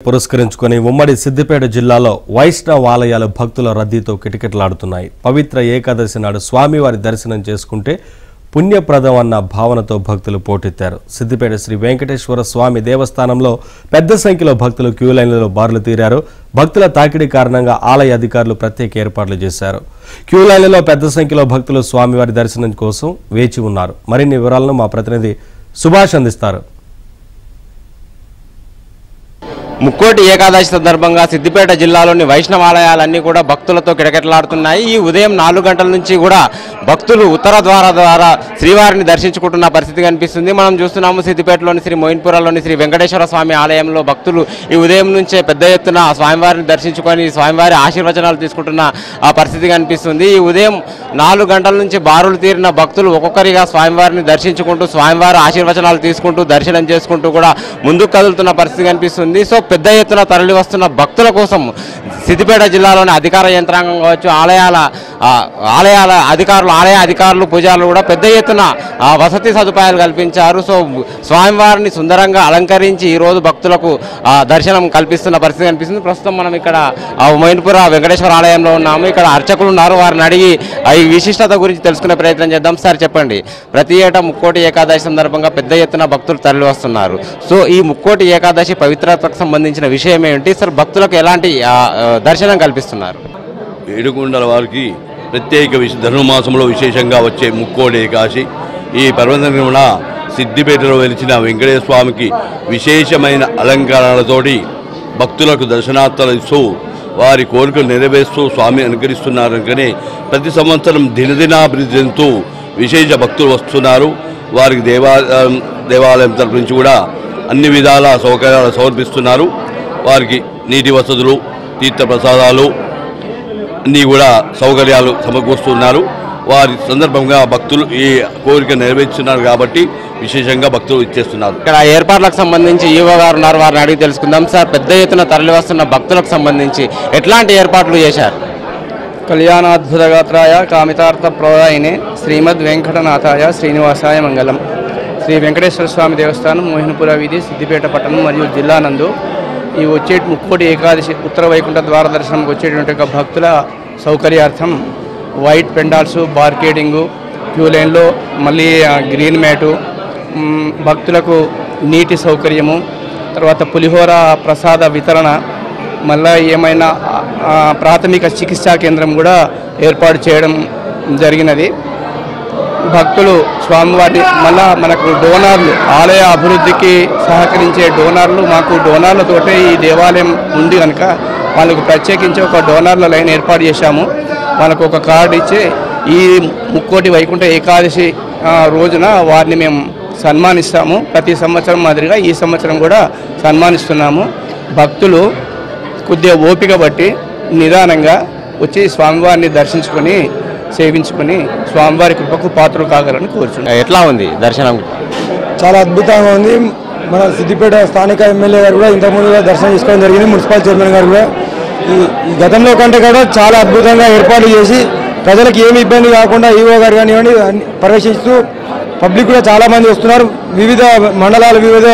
పురస్కరించుకొని ఉమ్మడి సిద్దిపేట జిల్లాలో వైష్ణవ ఆలయాలు భక్తుల రద్దీతో కిటకిటలాడుతున్నాయి. పవిత్ర ఏకాదశి నాడు స్వామివారి దర్శనం చేసుకుంటే పుణ్యప్రదం అన్న భావనతో భక్తులు పోటెత్తారు. సిద్దిపేట శ్రీ వెంకటేశ్వర స్వామి దేవస్థానంలో పెద్ద సంఖ్యలో భక్తులు క్యూ లైన్లలో బారులు తీరారు. భక్తుల తాకిడి కారణంగా ఆలయ అధికారులు ప్రత్యేక ఏర్పాట్లు చేశారు. క్యూ లైన్లలో పెద్ద సంఖ్యలో భక్తులు స్వామివారి దర్శనం కోసం వేచి ఉన్నారు. మరిన్ని వివరాలను మా ప్రతినిధి సుభాష్ అందిస్తారు. ముక్కోటి ఏకాదశి సందర్భంగా సిద్దిపేట జిల్లాలోని వైష్ణవాలయాలన్నీ కూడా భక్తులతో కిటకిటలాడుతున్నాయి. ఈ ఉదయం 4 గంటల నుంచి కూడా భక్తులు ఉత్తర ద్వారా శ్రీవారిని దర్శించుకుంటున్న పరిస్థితి కనిపిస్తుంది. మనం చూస్తున్నాము సిద్దిపేటలోని శ్రీ మోయిన్పురాలోని శ్రీ వెంకటేశ్వర స్వామి ఆలయంలో భక్తులు ఈ ఉదయం నుంచే పెద్ద ఎత్తున స్వామివారిని దర్శించుకొని స్వామివారి ఆశీర్వచనాలు తీసుకుంటున్న ఆ పరిస్థితి కనిపిస్తుంది. ఈ ఉదయం 4 గంటల నుంచి బారులు తీరిన భక్తులు ఒక్కొక్కరిగా స్వామివారిని దర్శించుకుంటూ స్వామివారి ఆశీర్వచనాలు తీసుకుంటూ దర్శనం చేసుకుంటూ కూడా ముందుకు కదులుతున్న పరిస్థితి కనిపిస్తుంది. సో పెద్ద ఎత్తున తరలి వస్తున్న భక్తుల కోసం సిద్దిపేట జిల్లాలోని అధికార యంత్రాంగం కావచ్చు, ఆలయ అధికారులు పూజారులు కూడా పెద్ద ఎత్తున వసతి సదుపాయాలు కల్పించారు. సో స్వామివారిని సుందరంగా అలంకరించి ఈరోజు భక్తులకు దర్శనం కల్పిస్తున్న పరిస్థితి కనిపిస్తుంది. ప్రస్తుతం మనం ఇక్కడ మోయిన్పుర వెంకటేశ్వర ఆలయంలో ఉన్నాము. ఇక్కడ అర్చకులు ఉన్నారు. వారిని అడిగి ఈ విశిష్టత గురించి తెలుసుకునే ప్రయత్నం చేద్దాం. సార్ చెప్పండి, ప్రతి ఏటా ముక్కోటి ఏకాదశి సందర్భంగా పెద్ద ఎత్తున భక్తులు తరలి వస్తున్నారు. సో ఈ ముక్కోటి ఏకాదశి పవిత్రతకు సంబంధించిన విషయం ఏంటి సార్? భక్తులకు ఎలాంటి దర్శనం కల్పిస్తున్నారు? ఏడుకొండల వారికి ప్రత్యేక ధనుర్మాసంలో విశేషంగా వచ్చే ముక్కోటి ఏకాదశి ఈ పర్వదిన సిద్దిపేటలో వెలిచిన వెంకటేశ్వర స్వామికి విశేషమైన అలంకారాలతోటి భక్తులకు దర్శనార్థాలు ఇస్తూ వారి కోరికలు నెరవేరుస్తూ స్వామి అనుగ్రహిస్తున్నారు. కనుకనే ప్రతి సంవత్సరం దినదినాభివృద్ధి చెందుతూ విశేష భక్తులు వస్తున్నారు. వారికి దేవాలయం తరపు నుంచి కూడా అన్ని విధాల సౌకర్యాలు సమర్పిస్తున్నారు. వారికి నీటి వసతులు, తీర్థ ప్రసాదాలు అన్నీ కూడా సౌకర్యాలు సమకూరుస్తున్నారు. వారి సందర్భంగా భక్తులు ఈ కోరిక నెరవేర్చున్నారు కాబట్టి విశేషంగా భక్తులు ఇచ్చేస్తున్నారు. ఇక్కడ ఏర్పాట్లకు సంబంధించి ఈవో గారు ఉన్నారు, వారిని అడిగి తెలుసుకుందాం. సార్, పెద్ద ఎత్తున తరలి వస్తున్న భక్తులకు సంబంధించి ఎట్లాంటి ఏర్పాట్లు చేశారు? కళ్యాణాద్భుతగాత్రాయ కామితార్థ ప్రదాయినే శ్రీమద్ వెంకటనాథాయ శ్రీనివాసాయ మంగళం. శ్రీ వెంకటేశ్వర స్వామి దేవస్థానం మోహినపుర వీధి సిద్దిపేట పట్టణం మరియు జిల్లా నందు ఈ వచ్చే ముక్కోటి ఏకాదశి ఉత్తర వైకుంఠ ద్వార దర్శనంకి వచ్చేటువంటి భక్తుల సౌకర్యార్థం వైట్ పెండాల్స్, బార్కేడింగు, క్యూ లైన్లో మళ్ళీ గ్రీన్ మ్యాటు, భక్తులకు నీటి సౌకర్యము, తర్వాత పులిహోర ప్రసాద వితరణ, మళ్ళీ ఏమైనా ప్రాథమిక చికిత్సా కేంద్రం కూడా ఏర్పాటు చేయడం జరిగినది. భక్తులు స్వామివారిని మళ్ళా మనకు డోనార్లు, ఆలయ అభివృద్ధికి సహకరించే డోనార్లు, మాకు డోనార్లతోటే ఈ దేవాలయం ఉంది కనుక వాళ్ళకు ప్రత్యేకించి ఒక డోనార్ల లైన్ ఏర్పాటు చేశాము. వాళ్ళకు ఒక కార్డు ఇచ్చి ఈ ముక్కోటి వైకుంఠ ఏకాదశి రోజున వారిని మేము సన్మానిస్తాము. ప్రతి సంవత్సరం మాదిరిగా ఈ సంవత్సరం కూడా సన్మానిస్తున్నాము. భక్తులు కొద్దిగా ఓపిక బట్టి నిదానంగా వచ్చి స్వామివారిని దర్శించుకొని సేవించుకొని స్వామివారి కృపకు పాత్రలు కాగలని కోరుచున్నాం. ఎట్లా ఉంది దర్శనం? చాలా అద్భుతంగా ఉంది. మన సిద్దిపేట స్థానిక ఎమ్మెల్యే గారు కూడా ఇంతకుముందుగా దర్శనం చేసుకోవడం జరిగింది. మున్సిపల్ చైర్మన్ గారు కూడా ఈ గతంలో కంటే కూడా చాలా అద్భుతంగా ఏర్పాట్లు చేసి ప్రజలకు ఏమి ఇబ్బంది కాకుండా ఈవో గారు కానివ్వండి పర్యవేక్షిస్తూ పబ్లిక్ కూడా చాలామంది వస్తున్నారు. వివిధ మండలాలు, వివిధ